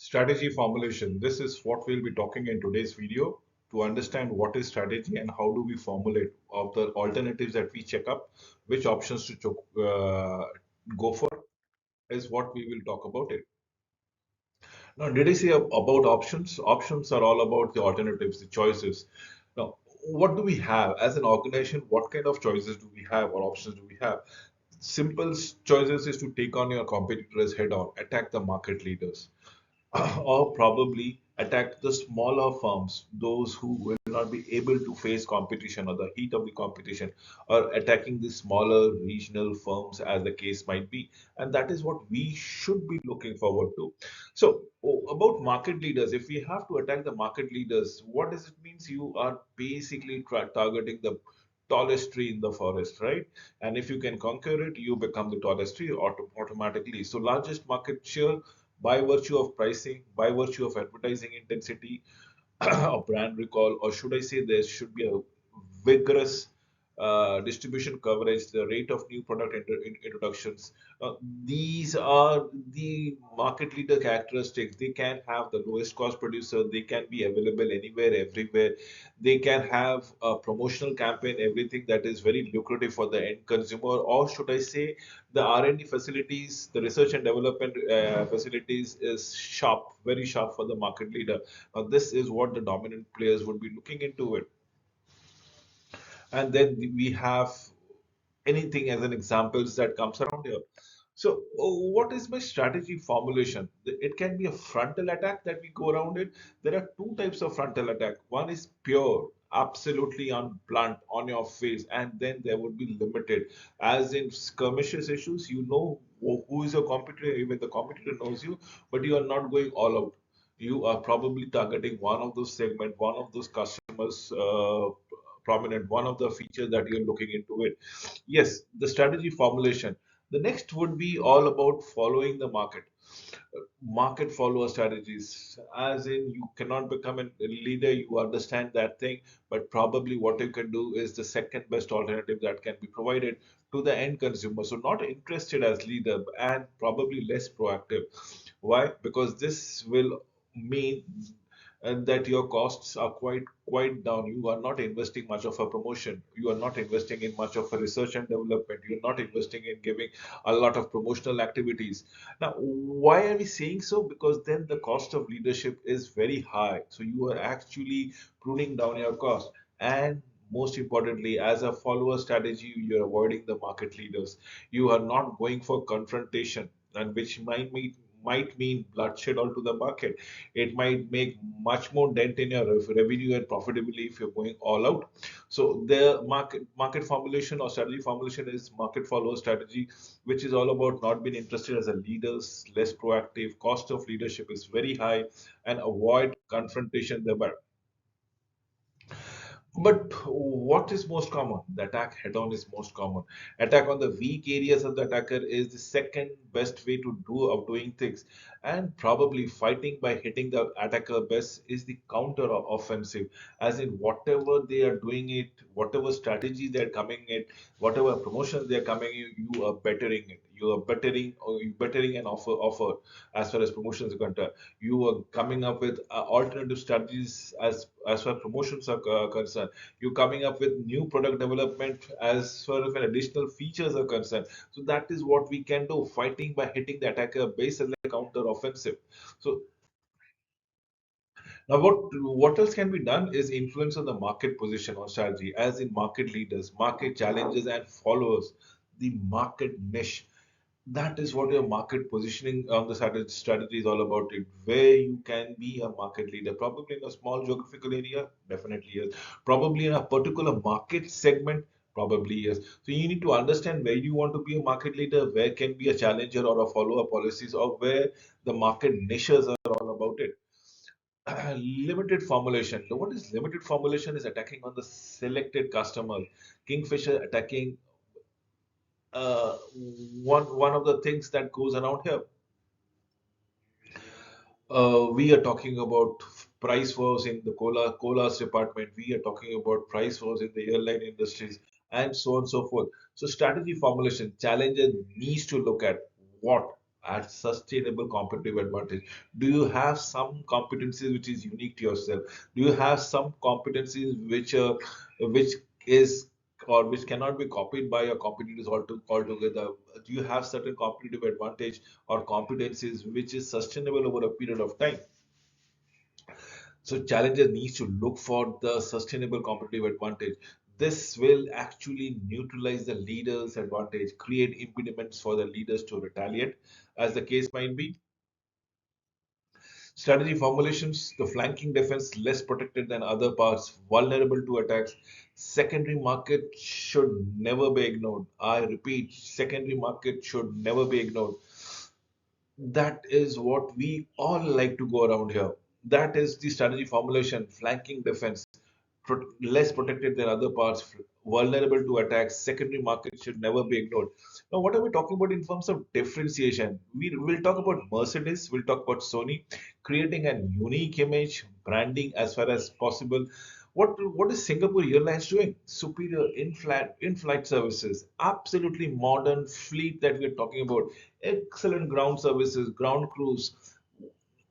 Strategy formulation. This is what we'll be talking in today's video to understand what is strategy and how do we formulate of the alternatives that we check up, which options to go for is what we will talk about it. Now, did I say about options? Options are all about the alternatives, the choices. Now, what do we have as an organization? What kind of choices do we have or options do we have? Simple choices is to take on your competitors head on, attack the market leaders or probably attack the smaller firms, those who will not be able to face competition or the heat of the competition, or attacking the smaller regional firms as the case might be. And that is what we should be looking forward to. So, about market leaders, if we have to attack the market leaders, what does it means? You are basically targeting the tallest tree in the forest, right? And if you can conquer it, you become the tallest tree automatically. So, largest market share by virtue of pricing, by virtue of advertising intensity, or brand recall, or should I say there should be a vigorous distribution coverage, the rate of new product introductions. These are the market leader characteristics. They can have the lowest cost producer, they can be available anywhere, everywhere. They can have a promotional campaign, everything that is very lucrative for the end consumer, or should I say, the R&D facilities, the research and development facilities is sharp, very sharp for the market leader. Now, this is what the dominant players would be looking into it. And then we have anything as an examples that comes around here. So, what is my strategy formulation? It can be a frontal attack that we go around it. There are two types of frontal attack. One is pure, absolutely on blunt, on your face, and then there would be limited. As in skirmishes issues, you know who is your competitor, even the competitor knows you, but you are not going all out. You are probably targeting one of those segment, one of those customers, prominent, one of the features that you're looking into it. Yes, the strategy formulation. The next would be all about following the market. Market follower strategies, as in you cannot become a leader, you understand that thing, but probably what you can do is the second best alternative that can be provided to the end consumer. So, not interested as leader and probably less proactive. Why? Because this will mean that your costs are quite down. You are not investing much of a promotion. You are not investing in much of a research and development. You're not investing in giving a lot of promotional activities. Now, why are we saying so? Because then the cost of leadership is very high. So you are actually pruning down your cost. And most importantly, as a follower strategy, you're avoiding the market leaders. You are not going for confrontation, and which might mean bloodshed onto the market. It might make much more dent in your revenue and profitability if you're going all out. So the market formulation or strategy formulation is market follower strategy, which is all about not being interested as a leaders, less proactive, cost of leadership is very high, and avoid confrontation thereby. But what is most common? The attack head on is most common. Attack on the weak areas of the attacker is the second best way to do of doing things. And probably fighting by hitting the attacker best is the counter offensive. As in whatever they are doing it, whatever strategy they're coming it, whatever promotions they're coming, you are bettering it. You are bettering or you bettering an offer as far as promotions are concerned. You are coming up with alternative strategies as far as promotions are concerned. You're coming up with new product development as far as additional features are concerned. So that is what we can do, fighting by hitting the attacker base as a counter offensive. So now what else can be done is influence on the market position or strategy, as in market leaders, market challenges, and followers, the market niche. That is what your market positioning on the strategy is all about. It where you can be a market leader, probably in a small geographical area, definitely yes. Probably in a particular market segment, probably yes. So you need to understand where you want to be a market leader, where can be a challenger or a follower policies, or where the market niches are all about it. Limited formulation. Now, what is limited formulation? Is attacking on the selected customer. Kingfisher attacking one of the things that goes around here. We are talking about price wars in the colas department. We are talking about price wars in the airline industries, and so on and so forth. So strategy formulation challenger needs to look at what at sustainable competitive advantage? Do you have some competencies which is unique to yourself? Do you have some competencies which is or which cannot be copied by your competitors altogether? Do you have certain competitive advantage or competencies which is sustainable over a period of time? So challenger needs to look for the sustainable competitive advantage. This will actually neutralize the leader's advantage, create impediments for the leaders to retaliate, as the case might be. Strategy formulations, the flanking defense less protected than other parts, vulnerable to attacks. Secondary market should never be ignored. I repeat, secondary market should never be ignored. That is what we all like to go around here. That is the strategy formulation, flanking defense, less protected than other parts, vulnerable to attacks. Secondary market should never be ignored. Now, what are we talking about in terms of differentiation? We will talk about Mercedes, we'll talk about Sony, creating a unique image, branding as far as possible. What is Singapore Airlines doing? Superior in-flight services, absolutely modern fleet that we're talking about, excellent ground services, ground crews.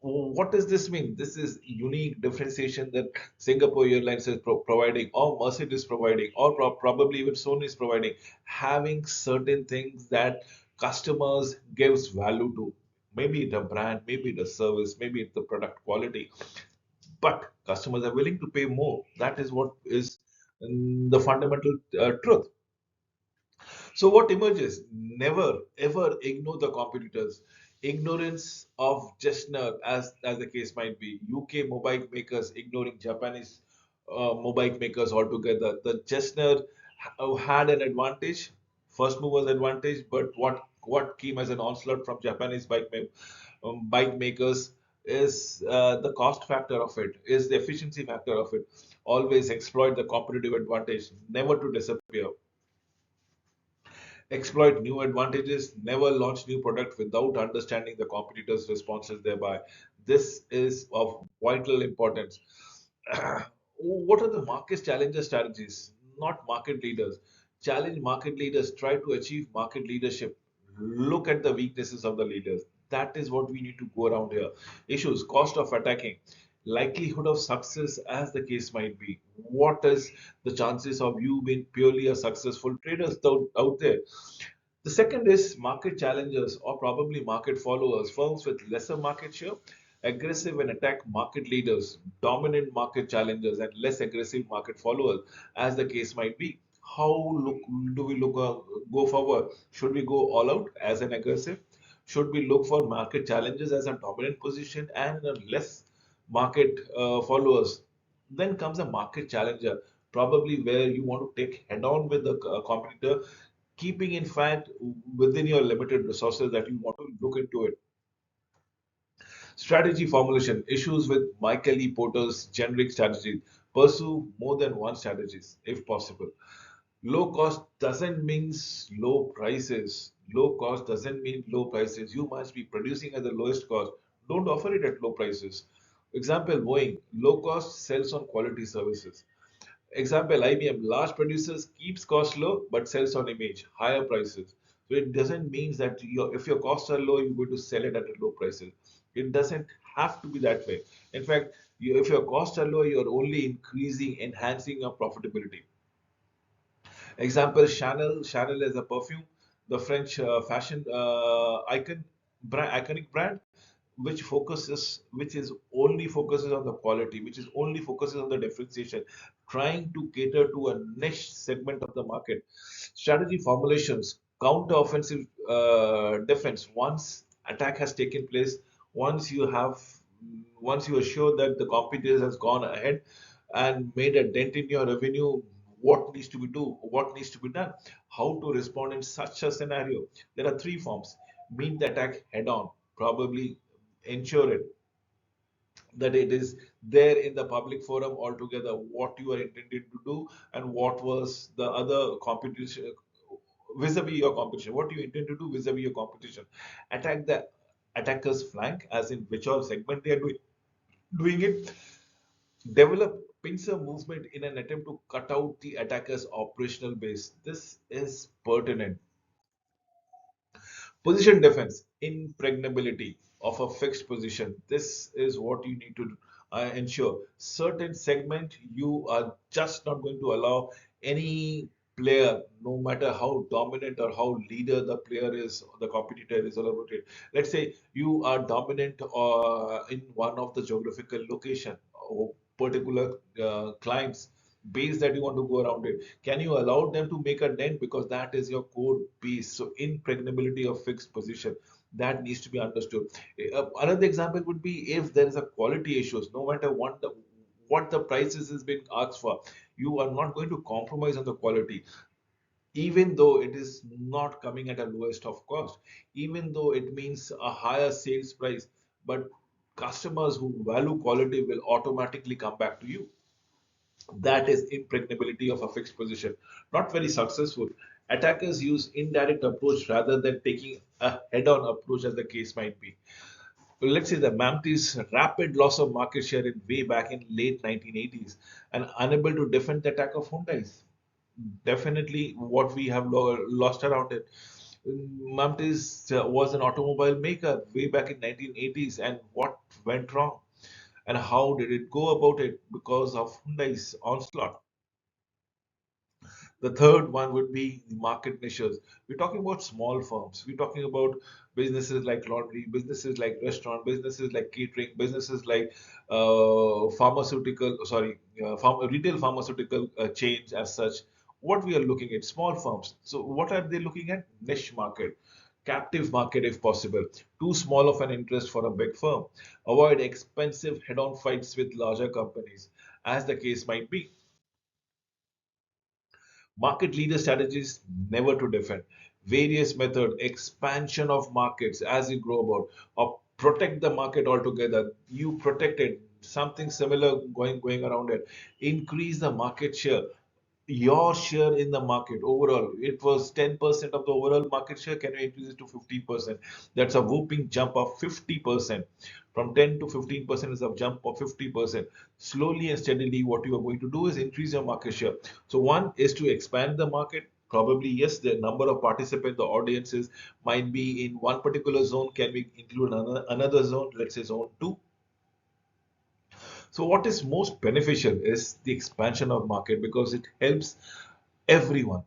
What does this mean? This is unique differentiation that Singapore Airlines is providing, or Mercedes is providing, or probably even Sony is providing. Having certain things that customers gives value to. Maybe the brand, maybe the service, maybe it's the product quality, but customers are willing to pay more. That is what is the fundamental truth. So what emerges? Never ever ignore the competitors. Ignorance of Jessner, as the case might be. UK mobile makers ignoring Japanese mobile makers altogether. The Jessner had an advantage, first movers advantage, but what came as an onslaught from Japanese bike makers is the cost factor of it, is the efficiency factor of it. Always exploit the competitive advantage, never to disappear. Exploit new advantages, never launch new product without understanding the competitors' responses thereby. This is of vital importance. What are the market challenger strategies? Not market leaders. Challenge market leaders, try to achieve market leadership. Look at the weaknesses of the leaders. That is what we need to go around here. Issues, cost of attacking, likelihood of success, as the case might be. What is the chances of you being purely a successful trader out there? The second is market challengers or probably market followers, firms with lesser market share, aggressive and attack market leaders, dominant market challengers, and less aggressive market followers, as the case might be. How look, do we go forward? Should we go all out as an aggressive? Should we look for market challenges as a dominant position and less market followers? Then comes a market challenger, probably where you want to take head on with the competitor, keeping in fact within your limited resources that you want to look into it. Strategy formulation, issues with Michael E. Porter's generic strategy. Pursue more than one strategies if possible. Low cost doesn't mean low prices. Low cost doesn't mean low prices. You must be producing at the lowest cost. Don't offer it at low prices. Example, Boeing, low cost sells on quality services. Example, IBM, large producers keeps cost low but sells on image, higher prices. So it doesn't mean that if your costs are low, you're going to sell it at a low prices. It doesn't have to be that way. In fact, if your costs are low, you're only increasing, enhancing your profitability. Example, Chanel. Chanel is a perfume, the French fashion iconic brand, which is only focuses on the quality, which is only focuses on the differentiation, trying to cater to a niche segment of the market. Strategy formulations, counter offensive defense. Once attack has taken place, once you have, once you are sure that the competitors has gone ahead and made a dent in your revenue, what needs to be done, how to respond in such a scenario. There are three forms: meet the attack head on, probably ensure it that it is there in the public forum altogether what you are intended to do, and what was the other competition vis-a-vis your competition, what you intend to do vis-a-vis your competition. Attack the attacker's flank, as in which all segment they are doing it. Develop pincer movement in an attempt to cut out the attacker's operational base. This is pertinent. Position defense, impregnability of a fixed position. This is what you need to ensure. Certain segment you are just not going to allow any player, no matter how dominant or how leader the player is, the competitor is all about it. Let's say you are dominant in one of the geographical location or particular clients base that you want to go around it. Can you allow them to make a dent because that is your core piece? So impregnability of fixed position, that needs to be understood. Another example would be if there is a quality issues, no matter what the prices is being asked for, you are not going to compromise on the quality, even though it is not coming at a lowest of cost, even though it means a higher sales price, but customers who value quality will automatically come back to you. That is impregnability of a fixed position. Not very successful. Attackers use indirect approach rather than taking a head-on approach, as the case might be. Well, let's say the Mamti's rapid loss of market share in way back in late 1980s and unable to defend the attack of Hyundai's. Definitely what we have lost around it. Mamti's was an automobile maker way back in 1980s, and what went wrong? And how did it go about it? Because of Hyundai's onslaught. The third one would be the market niches. We're talking about small firms. We're talking about businesses like laundry, businesses like restaurant, businesses like catering, businesses like retail pharmaceutical chains as such. What we are looking at, small firms. So what are they looking at? Niche market, captive market if possible. Too small of an interest for a big firm. Avoid expensive head-on fights with larger companies, as the case might be. Market leader strategies never to defend. Various method, expansion of markets as you grow about, or protect the market altogether. You protect it. Something similar going around it. Increase the market share, your share in the market overall. It was 10% of the overall market share. Can you increase it to 15%? That's a whooping jump of 50%. From 10 to 15% is a jump of 50%. Slowly and steadily, what you are going to do is increase your market share. So one is to expand the market. Probably, yes, the number of participants, the audiences might be in one particular zone. Can we include another zone? Let's say zone 2. So what is most beneficial is the expansion of market because it helps everyone.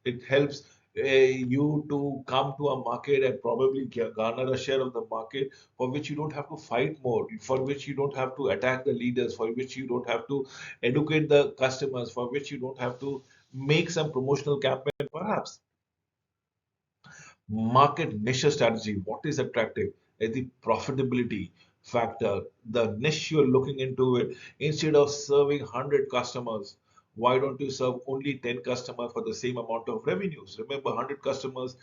It helps you to come to a market and probably garner a share of the market for which you don't have to fight more, for which you don't have to attack the leaders, for which you don't have to educate the customers, for which you don't have to make some promotional campaign perhaps. Market niche strategy, what is attractive is the profitability factor. The niche you're looking into it, instead of serving 100 customers, why don't you serve only 10 customers for the same amount of revenues? Remember, 100 customers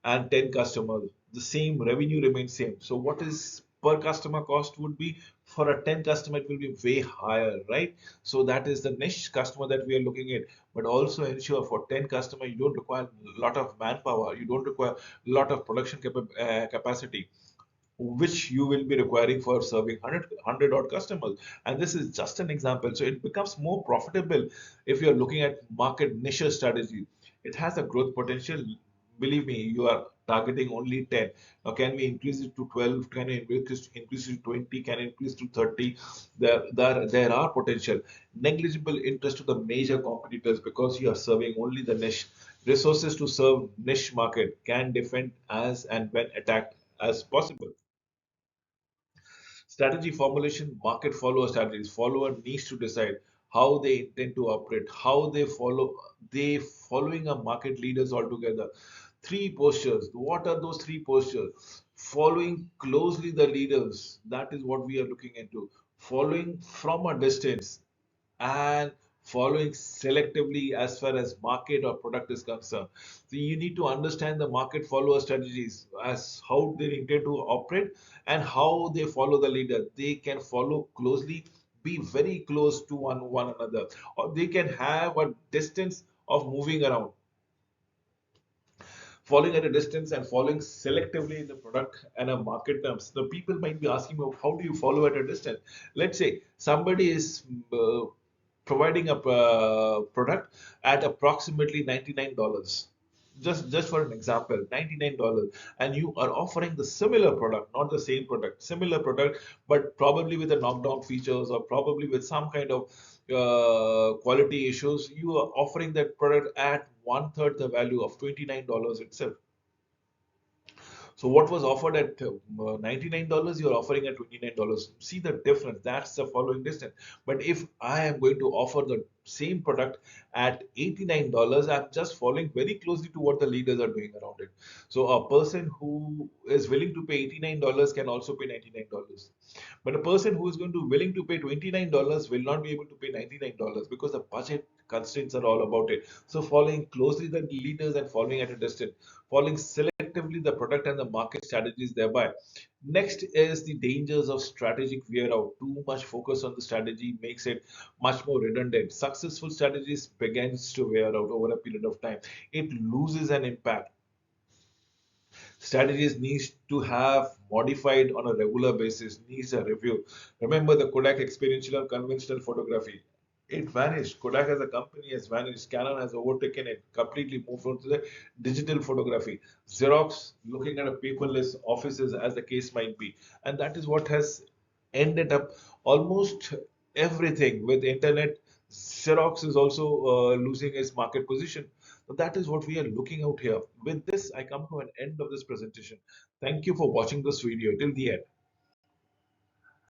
and 10 customers, the same revenue remains same. So what is per customer cost would be for a 10 customer, it will be way higher, right? So that is the niche customer that we are looking at. But also ensure for 10 customer, you don't require a lot of manpower, you don't require a lot of production capacity, which you will be requiring for serving 100 odd customers. And this is just an example. So it becomes more profitable if you're looking at market niche strategy. It has a growth potential. Believe me, you are targeting only 10. Now, can we increase it to 12? Can we increase it to 20? Can we increase to 30? There are potential. Negligible interest to the major competitors because you are serving only the niche. Resources to serve niche market can defend as and when attacked as possible. Strategy formulation, market follower strategies. Follower needs to decide how they intend to operate, how they following a market leaders altogether. Three postures. What are those three postures? Following closely the leaders. That is what we are looking into. Following from a distance and following selectively as far as market or product is concerned. So you need to understand the market follower strategies as how they intend to operate and how they follow the leader. They can follow closely, be very close to one another, or they can have a distance of moving around, following at a distance and following selectively in the product and a market terms. The people might be asking me, how do you follow at a distance? Let's say somebody is providing a product at approximately $99. just for an example, $99, and you are offering the similar product, not the same product, similar product, but probably with the knockdown features or probably with some kind of quality issues. You are offering that product at one third the value of $29 itself. So what was offered at $99, you're offering at $29. See the difference. That's the following distance. But if I am going to offer the same product at $89, I'm just following very closely to what the leaders are doing around it. So a person who is willing to pay $89 can also pay $99. But a person who is going to willing to pay $29 will not be able to pay $99 because the budget constraints are all about it. So following closely the leaders and following at a distance, following selectively the product and the market strategies thereby. Next is the dangers of strategic wear out. Too much focus on the strategy makes it much more redundant. Successful strategies begins to wear out over a period of time. It loses an impact. Strategies needs to have modified on a regular basis, needs a review. Remember the Kodak experiential and conventional photography. It vanished. Kodak as a company has vanished. Canon has overtaken it, completely moved on to the digital photography. Xerox looking at a paperless offices as the case might be. And that is what has ended up almost everything with internet. Xerox is also losing its market position. So that is what we are looking out here. With this, I come to an end of this presentation. Thank you for watching this video till the end.